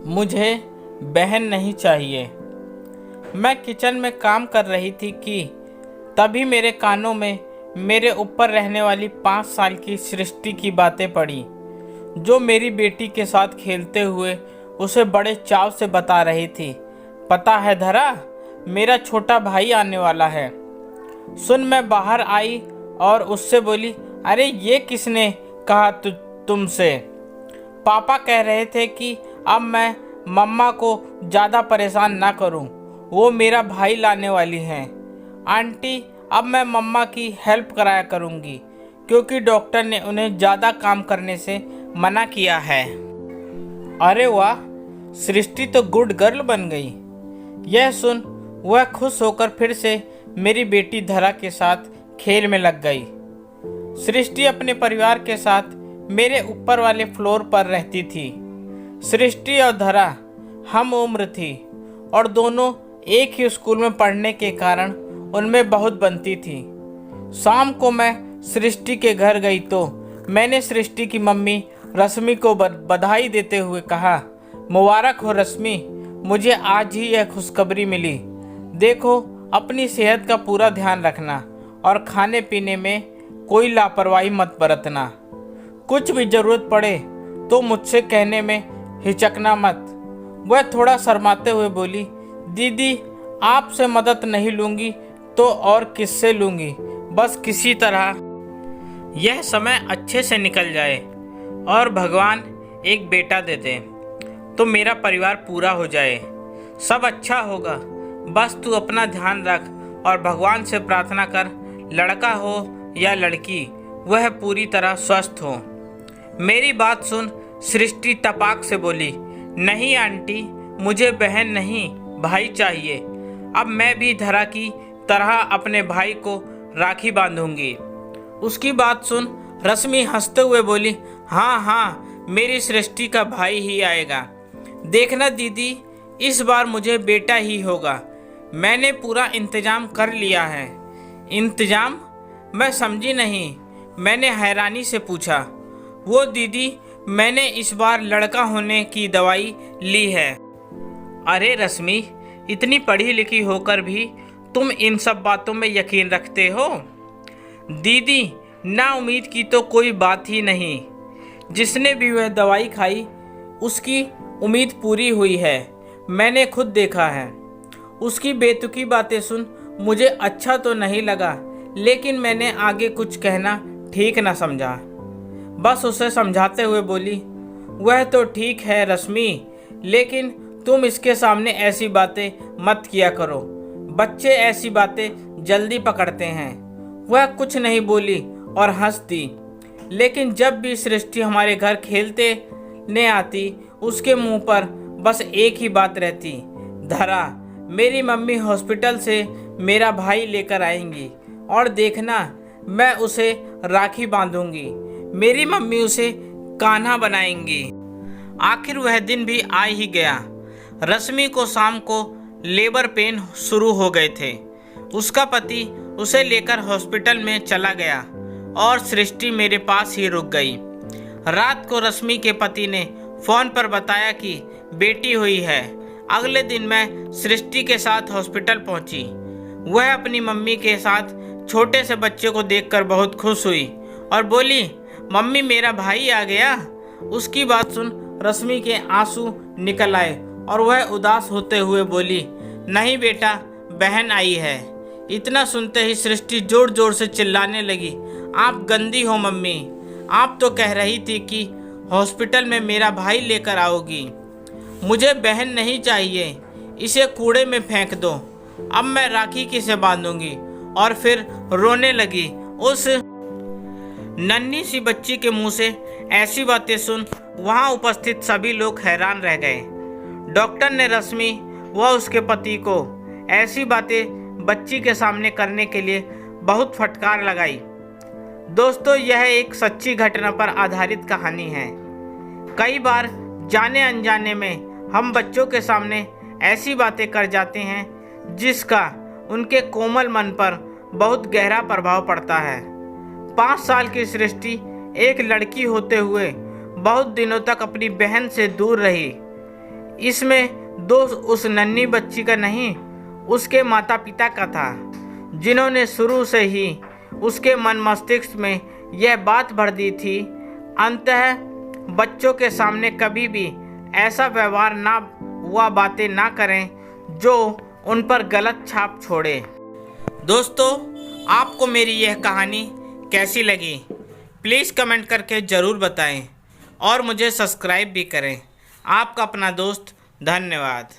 मुझे बहन नहीं चाहिए। मैं किचन में काम कर रही थी कि तभी मेरे कानों में मेरे ऊपर रहने वाली 5 साल की सृष्टि की बातें पड़ी, जो मेरी बेटी के साथ खेलते हुए उसे बड़े चाव से बता रही थी। पता है धरा, मेरा छोटा भाई आने वाला है। सुन मैं बाहर आई और उससे बोली, अरे ये किसने कहा तुमसे? पापा कह रहे थे कि अब मैं मम्मा को ज़्यादा परेशान ना करूं, वो मेरा भाई लाने वाली हैं। आंटी, अब मैं मम्मा की हेल्प कराया करूंगी क्योंकि डॉक्टर ने उन्हें ज़्यादा काम करने से मना किया है। अरे वाह, सृष्टि तो गुड गर्ल बन गई। यह सुन वह खुश होकर फिर से मेरी बेटी धरा के साथ खेल में लग गई। सृष्टि अपने परिवार के साथ मेरे ऊपर वाले फ्लोर पर रहती थी। सृष्टि और धरा हम उम्र थी और दोनों एक ही स्कूल में पढ़ने के कारण उनमें बहुत बनती थी। शाम को मैं सृष्टि के घर गई तो मैंने सृष्टि की मम्मी रश्मि को बधाई देते हुए कहा, मुबारक हो रश्मि, मुझे आज ही यह खुशखबरी मिली। देखो, अपनी सेहत का पूरा ध्यान रखना और खाने पीने में कोई लापरवाही मत बरतना। कुछ भी ज़रूरत पड़े तो मुझसे कहने में हिचकना मत। वह थोड़ा शर्माते हुए बोली, दीदी आपसे मदद नहीं लूँगी तो और किससे लूँगी, बस किसी तरह यह समय अच्छे से निकल जाए और भगवान एक बेटा दे दे तो मेरा परिवार पूरा हो जाए। सब अच्छा होगा, बस तू अपना ध्यान रख और भगवान से प्रार्थना कर, लड़का हो या लड़की वह पूरी तरह स्वस्थ हो। मेरी बात सुन सृष्टि तपाक से बोली, नहीं आंटी, मुझे बहन नहीं भाई चाहिए। अब मैं भी धरा की तरह अपने भाई को राखी बांधूंगी। उसकी बात सुन रश्मि हंसते हुए बोली, हाँ हाँ, मेरी सृष्टि का भाई ही आएगा। देखना दीदी, इस बार मुझे बेटा ही होगा। मैंने पूरा इंतजाम कर लिया है। इंतजाम? मैं समझी नहीं। मैंने हैरानी से पूछा। वो दीदी, मैंने इस बार लड़का होने की दवाई ली है। अरे रश्मि, इतनी पढ़ी लिखी होकर भी तुम इन सब बातों में यकीन रखते हो? दीदी, ना उम्मीद की तो कोई बात ही नहीं। जिसने भी वह दवाई खाई उसकी उम्मीद पूरी हुई है, मैंने खुद देखा है। उसकी बेतुकी बातें सुन मुझे अच्छा तो नहीं लगा, लेकिन मैंने आगे कुछ कहना ठीक न समझा। बस उसे समझाते हुए बोली, वह तो ठीक है रश्मि, लेकिन तुम इसके सामने ऐसी बातें मत किया करो। बच्चे ऐसी बातें जल्दी पकड़ते हैं। वह कुछ नहीं बोली और हंस दी। लेकिन जब भी सृष्टि हमारे घर खेलते ने आती, उसके मुंह पर बस एक ही बात रहती, धरा, मेरी मम्मी हॉस्पिटल से मेरा भाई लेकर आएंगी और देखना मैं उसे राखी बांधूंगी। मेरी मम्मी उसे कान्हा बनाएंगी। आखिर वह दिन भी आ ही गया। रश्मि को शाम को लेबर पेन शुरू हो गए थे। उसका पति उसे लेकर हॉस्पिटल में चला गया और सृष्टि मेरे पास ही रुक गई। रात को रश्मि के पति ने फ़ोन पर बताया कि बेटी हुई है। अगले दिन मैं सृष्टि के साथ हॉस्पिटल पहुंची। वह अपनी मम्मी के साथ छोटे से बच्चे को देखकर बहुत खुश हुई और बोली, मम्मी मेरा भाई आ गया। उसकी बात सुन रश्मि के आंसू निकल आए और वह उदास होते हुए बोली, नहीं बेटा, बहन आई है। इतना सुनते ही सृष्टि जोर जोर से चिल्लाने लगी, आप गंदी हो मम्मी, आप तो कह रही थी कि हॉस्पिटल में मेरा भाई लेकर आओगी। मुझे बहन नहीं चाहिए, इसे कूड़े में फेंक दो। अब मैं राखी किसे बांधूंगी? और फिर रोने लगी। उस नन्ही सी बच्ची के मुंह से ऐसी बातें सुन वहां उपस्थित सभी लोग हैरान रह गए। डॉक्टर ने रश्मि व उसके पति को ऐसी बातें बच्ची के सामने करने के लिए बहुत फटकार लगाई। दोस्तों, यह एक सच्ची घटना पर आधारित कहानी है। कई बार जाने अनजाने में हम बच्चों के सामने ऐसी बातें कर जाते हैं जिसका उनके कोमल मन पर बहुत गहरा प्रभाव पड़ता है। 5 साल की सृष्टि एक लड़की होते हुए बहुत दिनों तक अपनी बहन से दूर रही। इसमें दोष उस नन्ही बच्ची का नहीं, उसके माता पिता का था, जिन्होंने शुरू से ही उसके मन मस्तिष्क में यह बात भर दी थी। अंततः बच्चों के सामने कभी भी ऐसा व्यवहार ना हुआ बातें ना करें जो उन पर गलत छाप छोड़े। दोस्तों, आपको मेरी यह कहानी कैसी लगी प्लीज़ कमेंट करके ज़रूर बताएं और मुझे सब्सक्राइब भी करें। आपका अपना दोस्त, धन्यवाद।